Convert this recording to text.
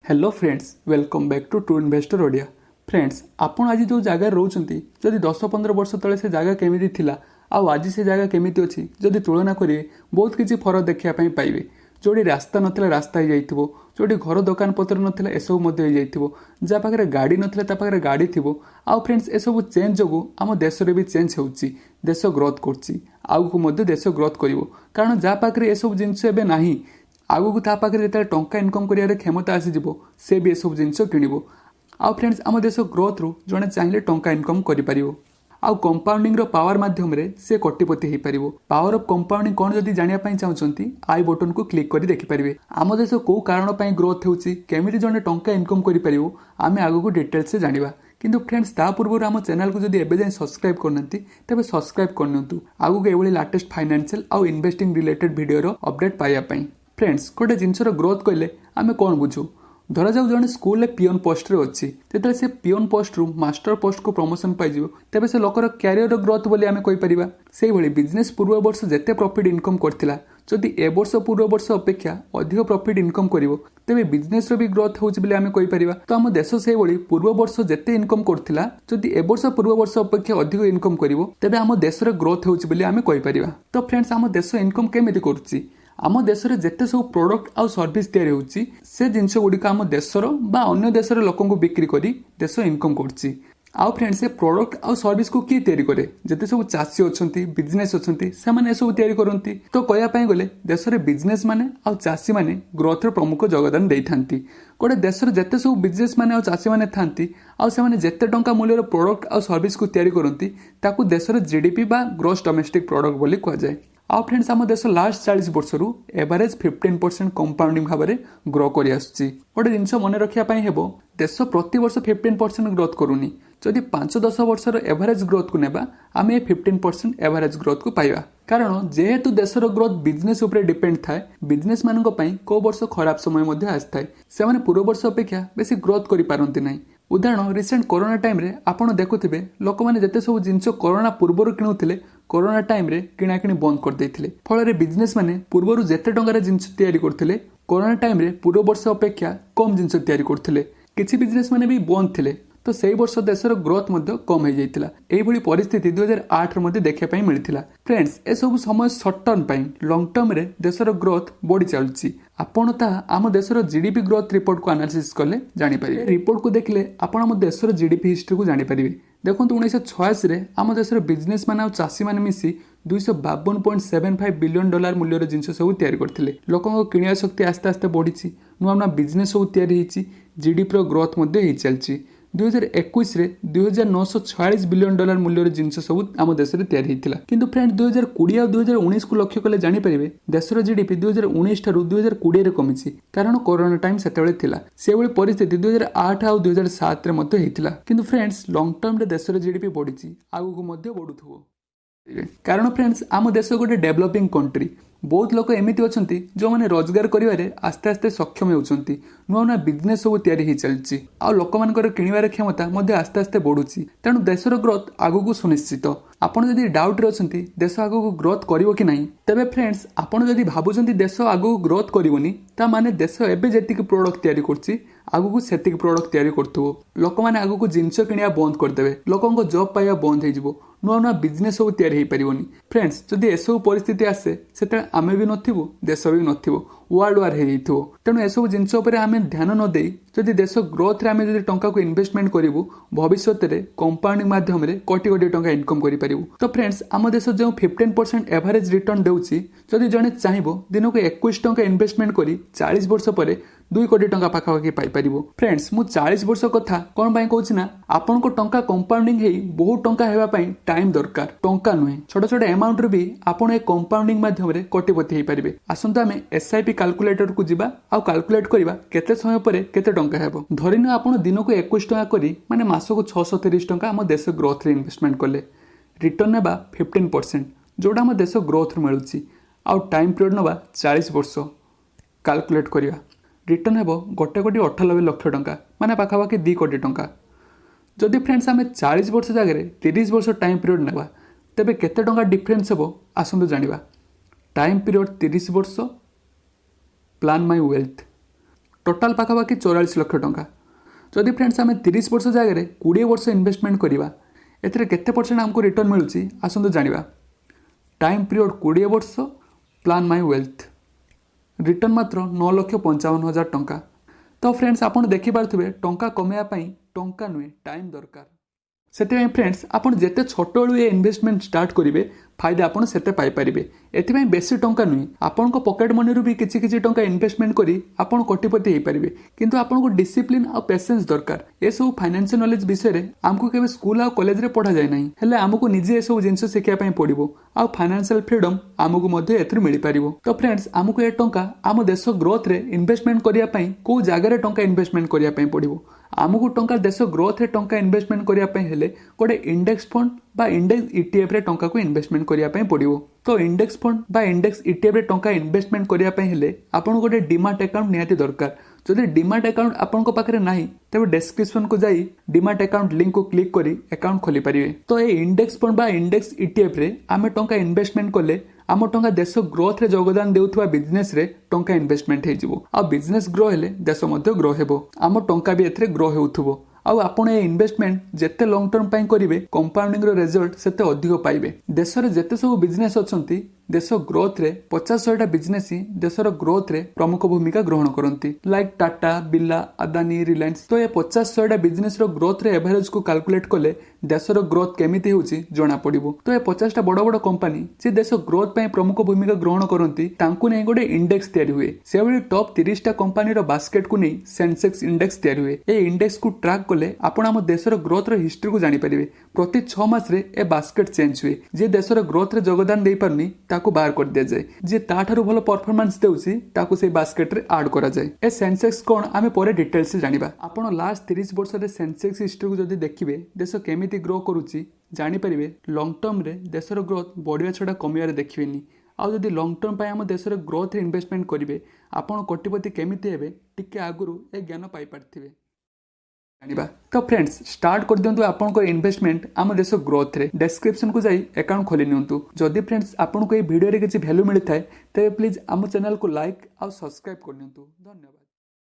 Hello friends, welcome back to true investor Odia. Friends, आपन आज जो जगह रोचंती जदि 10-15 वर्ष तले से जगह केमिति थिला आउ आज से जगह केमिति अछि जदि तुलना करिवे बहुत किछि फरक देखिया पई पाइबे। जोडी रास्ता नथिला रास्ता हो जाइथिबो, जोडी घर दुकान पत्र नथिला एसबु मध्ये हो जाइथिबो, जा पाखरे गाड़ी नथिला ता पाखरे गाड़ी थिबो। आउ फ्रेंड्स, एसबु चेंज जोगु आम देश रे भी चेंज होउची, देश ग्रोथ करची, आउ को मध्ये देश ग्रोथ करिवो। कारण जा पाखरे एसबु जिंस एबे नाही, आगु ता पाखरे जेते टंका इनकम करियारे क्षमता आसी जिवो से भी एसबु जिंस किनिवो। आउ फ्रेंड्स, आम देश ग्रोथ रु जणे चाहिले टंका इनकम करि परिवो। आउ कंपाउंडिंग रो पावर माध्यम रे से कोटिपति हे परिवो। पावर ऑफ कंपाउंडिंग कोन जदी जानिया पई चाहउचंती आई बटन को क्लिक करी देखि परिबे। आम देश को कारण पई ग्रोथ हेउची, केमिति जणे टंका इनकम करि परिवो, आमे आगु को डिटेल से जानिबा। किंतु फ्रेंड्स, ता पूर्व आम चैनल को जदी एबे जाय सब्सक्राइब करनंती तबे सब्सक्राइब करनंतु, आगु के एवली लेटेस्ट फाइनेंशियल आउ इन्वेस्टिंग रिलेटेड वीडियो रो अपडेट पाइया पई। फ्रेंड्स, गोटे जिनसर ग्रोथ कहले आमे कौन बुझू? धरा जाऊ जने स्कूल पियोन पोस्ट रे अछि, तेतले से पियोन पोस्ट रु मास्टर पोस्ट को प्रमोशन पाइ जिवो, तेबे से लोकर कैरियर ग्रोथ बोली आमे कहि परिबा। सेहि भली बिजनेस पूर्व वर्ष जेते प्रॉफिट इनकम करथिला, जदि ए वर्ष पूर्व वर्ष अपेक्षा अधिक प्रॉफिट इनकम करिवो, तेबे बिजनेस रो भी ग्रोथ होउछि बोली आमे कहि परिबा। तो हम देश सेहि भली पूर्व वर्ष जेते इनकम करथिला, जदि ए वर्ष पूर्व वर्ष अपेक्षा अधिक इनकम करिवो, तेबे हम देश रो ग्रोथ होउछि बोली आमे कहि परिबा। तो फ्रेंड्स, हम देश इनकम केमिति करूछि? आम देश में जिते सब प्रोडक्ट आउ सर्विस तैयारी होउची, से जिनस गुड़िक आम देशर बा अन्य देशर लोक बिक्री करी देश इनकम करछि। आउ फ्रेंड्स, से प्रोडक्ट आउ सर्विस को किए तैयारी करे? जिते सब चाषी अच्छी बिजनेस अच्छी से सब तैयारी करती। तो कहवाई गले देश में बिजनेस माने आउ चाषी माने ग्रोथ रे प्रमुख योगदान देइथांती। गोटे देश जिते सब बिजनेस माने आउ चाषी माने थांती, आउ से माने जेते टंका मूल्यर प्रोडक्ट आउ सर्विस को तैयारी करती, ताकू देशर जीडीपी बा ग्रोस डोमेस्टिक प्रोडक्ट बोली कह जाए। आउ फ्रेंड्स, आम देश लास्ट 40 वर्ष रु एवरेज 15% कंपाउंडिंग भाव में ग्रो कर आसुची। गोटे जिनस मन रखिया पई हेबो, देश प्रति वर्ष 15% ग्रोथ करूनी। जदि 5-10 वर्षर एवरेज ग्रोथ को नेबा, आम 15% एवरेज ग्रोथ को पाइबा। कारण जेहेतु देशर ग्रोथ बिजनेस उपरे डिपेंड थाए, बिजनेस मानक पई को वर्ष खराब समय मध्ये आस्थाय, से माने पूर्व वर्ष अपेक्षा बेसी ग्रोथ करि पारंती नाही। उदाहरण, रिसेंट कोरोना टाइम रे आपण देखुथिबे लोक माने जेते सब जिंस कोरोना पूर्वरु किनुथिले, कोरोना टाइम रे किणाकिणी बंद कर देथिले। फଳରେ बिजनेस माने पूर्वरु जेते टंगारे जिंस तैयारी करथिले, कोरोना टाइम रे पूर्व वर्ष अपेक्षा कम जिंस तैयारी करथिले। किछि बिजनेस माने भी बंद थिले, तो सेही वर्ष देशर ग्रोथ मध्ये कम हो जाइतिला। एही भली परिस्थिति 2008 रे मध्ये देखिया पई मिलिथिला। फ्रेंड्स, ए सब समय शॉर्ट टर्म पई, लॉन्ग टर्म रे देशर ग्रोथ बढ़ी चलुची। आपण ता आम देशर जीडीपी ग्रोथ रिपोर्ट को एनालिसिस कले जानि परिबे। रिपोर्ट को देखले आपण आम देशर जीडीपी हिस्ट्री को जानि परिबे। देखंतु 1986 रे आम देशर बिजनेस मान आउ चाषी मान मिसी $252.75 बिलियन मूल्यर जिनस सब तैयारी करथिले। लोकंको किनिया शक्ति आस्ते आस्ते बढ़िछि, नुआ नुआ बिजनेस सब तैयारी हिछि, जीडीपी रो ग्रोथ मध्ये हि चलछि। 2021 रे $2,946 बिलियन मूल्यर जिनस सब आम देश में तैयारी होता। किंतु फ्रेंड, 2020 और 2019 को लक्ष्य कले जानि परिबे, देशर जीडीपी 2019 ठारू 2020 रे कमिछि। कारण कोरोना टाइम सेतेबेले थिला। सेबेले परिस्थिति 2008 और 2007 रे मध्ये हेतिला। किंतु फ्रेंड्स, लॉन्ग टर्म रे देशर जीडीपी बढ़िछि, आगु को मध्ये बढ़ुथबो। कारण फ्रेंड्स, आम देश गोटे डेवलपिंग कंट्री। बहुत लोक एमती अच्छा जो मैंने रोजगार करिवारे आस्ते आस्ते सक्षम होउछंती, नुआ नुआ बिजनेस सब तैयारी हो चलछि, आ लोक मानकर किनिबार क्षमता मध्ये आस्ते आस्ते बढ़ुछि। तेणु देशर ग्रोथ आगु सुनिश्चित। आपण जदि डाउट रे अछंती देश आगु ग्रोथ करिवो कि नाही, तबे फ्रेंड्स, आपण जदि भाबुछंती देश आगु ग्रोथ करिवोनी, ता माने देश एबे जेतिक प्रोडक्ट तैयारी करछि, आगु सेतिक प्रोडक्ट तैयारी करथुवो। लोक माने आगु जिंस किनिया बंद कर देबे, लोकंको जॉब पाइबा बंद हो जिवो, नुआ नुआ बिजनेस सब तैयारी हो पारिवोनी। फ्रेंड्स, जदि एसबु परिस्थिति आसे, सेते आमे भी नथिबो, देश भी नथिबो, वर्ल्ड वार हे जइथिबो। तेणु एसबु जिंस उपरे आमे ध्यान न देई जदि देश ग्रोथ रे आमे जदि टंका को इन्वेस्टमेंट करिवो, भविष्यत रे कंपाउंडिंग माध्यम रे कोटी कोटी टंका इनकम करि परिवो। तो फ्रेंड्स, आम देश जो 15% एवरेज रिटर्न देउछि, जदि जणे चाहिबो दिनको 21 टंका इन्वेस्टमेंट करी 40 वर्ष परे 2 कोटी टंका पाखापाखि पाई परिवो। फ्रेंड्स, मु 40 वर्ष कथा कोन पई कहूछि ना, आपन को टंका कंपाउंडिंग हेई बहुत टंका हेबा पई टाइम दरकार, टंका नुहे। छोट छोट अमाउंट रे भी आपन ए कंपाउंडिंग माध्यम रे कोटीपति हेई परिबे। आसंता हमें एसआईपी कैलकुलेटर को जिबा आ कैलकुलेट करबा केते समय परे केते टंका हेबो। धरिनो आपन दिनको 21 टंका करी माने मासको 630 टंका हम देश ग्रोथ रे इन्वेस्टमेंट कले, रिटर्न नेबा 15%, जोडा हम देश ग्रोथ रे मिलुछि, आ टाइम पीरियड नबा 40 वर्ष। कैलकुलेट करिया रिटर्न हेबो 1,98 लाख टंका, माने पाखापाखि 2 कोटी टंका। जदि फ्रेंड्स आम 40 वर्ष जगह 30 वर्ष टाइम पीरियड नेबा, तेबे केते टंका डिफरेंस हेबो आसंतु जानिबा। टाइम पीरियड 30 वर्ष, प्लान माय वेल्थ। टोटाल पाखापाखि 44 लाख टंका। जदि फ्रेंड्स आम 30 वर्ष जगह 20 वर्ष इन्वेस्टमेंट करवा एथिरे केते परसेंट आमको रिटर्न मिलूची आसंतु जानिबा। टाइम पीरियड 20 वर्ष प्लान माय वेल्थ रिटर्न मात्र 9,55,000 टंका। तो फ्रेंड्स आपन देखि पारथुबे टंका कमेया पई टंका नुहे टाइम दरकार। से फ्रेंड्स आपन जेते छोट बेलू ये इन्वेस्टमेंट स्टार्ट करेंगे फायदा आपन सेते पाई परिबे। एथिपाई बेसी टंका नुहे आपन को पॉकेट मनी रू भी किछि किछि टंका इन्वेस्टमेंट करी आपन कोटिपति हो पारिबे। किंतु आपन को डिसिप्लिन और पेशेंस दरकार। ये सब फाइनेंशियल नॉलेज विषय रे हमको केबे स्कूल और कॉलेज रे पढ़ा जाय नाही, हेले हमको निजे ए सब जिंस शिखिया पई पड़िबो आ फाइनेंशियल फ्रीडम हमको मध्ये एथरु मिली पारिबो। तो फ्रेंड्स हमको ए टंका आम देश ग्रोथ रे इन्वेस्टमेंट करिया पई को जागा रे टंका इन्वेस्टमेंट करिया पई पड़िबो। आमको टंका देश ग्रोथ रे टंका इन्वेस्टमेंट करिया पई हेले गोटे इंडेक्स फंड बा इंडेक्स ईटीएफ रे टंका को इन्वेस्टमेंट करिया पई पड़िबो। तो इंडेक्स फंड बा इंडेक्स ईटीएफ रे टंका इन्वेस्टमेंट करिया पई हेले आपन गोटे डीमार्ट अकाउंट निहाती दरकार। जदि डीमार्ट अकाउंट आपन को पाखरे नाही तबे डिस्क्रिप्शन को जाई डीमार्ट अकाउंट लिंक को क्लिक करी अकाउंट खोली परिवे। तो ए इंडेक्स फंड बा इंडेक्स ईटीएफ रे आमे टंका इन्वेस्टमेंट कले आम टंका देश ग्रोथ रे योगदान देउथवा बिजनेस रे टंका इन्वेस्टमेंट हे जिवो। आ बिजनेस ग्रो हेले देश मध्ये ग्रो हेबो, आम टंका भी एथरे ग्रो हेउथबो। आउ आपण ए इन्वेस्टमेंट जेते लॉन्ग टर्म पई करिवे कंपाउंडिंग रो रिजल्ट सेते अधिक पाइबे। देश रे जेते सब बिजनेस अछंती देश ग्रोथ रे 50-100 बिजनेस ही देशर ग्रोथ रे प्रमुख भूमिका ग्रहण करती लाइक टाटा, बिरला, अदानी, रिलायंस। तो ये 50-100 बिजनेस रो ग्रोथ रे एवरेज को कैलकुलेट कले देशर ग्रोथ केमिति होउची जणा पड़िबो। तो ये 50टा बड़ बड़ कंपनी जे देश ग्रोथ पई प्रमुख भूमिका ग्रहण करती तांकु नै गोटे इंडेक्स तयारी हुए। से भली टॉप 30टा कंपनी रो बास्केट को नै सेंसेक्स इंडेक्स तयारी हुए। ए इंडेक्स को ट्रैक कले आपण हम देशर ग्रोथ रो हिस्ट्री को जानि परिबे। प्रति 6 मास रे ए बास्केट चेंज हुए। जे देशर ग्रोथ रे योगदान देई परनी ताको बाहर कर दिया जाए, जे ताठारु भलो परफॉर्मेंस देउसी ताको से बास्केट रे ऐड करा जाए। ए सेंसेक्स कोन आमे परे डिटेल से जानिबा। आपण लास्ट 30 वर्ष रे सेंसेक्स हिस्ट्री को जदी देखिबे देश केमिति ग्रो करूची जानि परिबे। लॉन्ग टर्म रे देशर ग्रोथ बढ़िया छडा कमियारे देखिबेनी। आउ जदी लॉन्ग टर्म पय हम देशर ग्रोथ रे इन्वेस्टमेंट करिवे आपण कोटिपति केमिति हेबे टिके आगुरु ए ज्ञान पाई पारथिबे। तो फ्रेंड्स स्टार्ट कर दियंतु आपन को इन्वेस्टमेंट आम देश ग्रोथ रे। डिस्क्रिप्शन को जाई अकाउंट खोली नियंतु। जदि फ्रेंड्स आपन को ए वीडियो रे किछि वैल्यू मिलि थाए तबे प्लीज आम चैनल को लाइक और सब्सक्राइब कर नियंतु। धन्यवाद।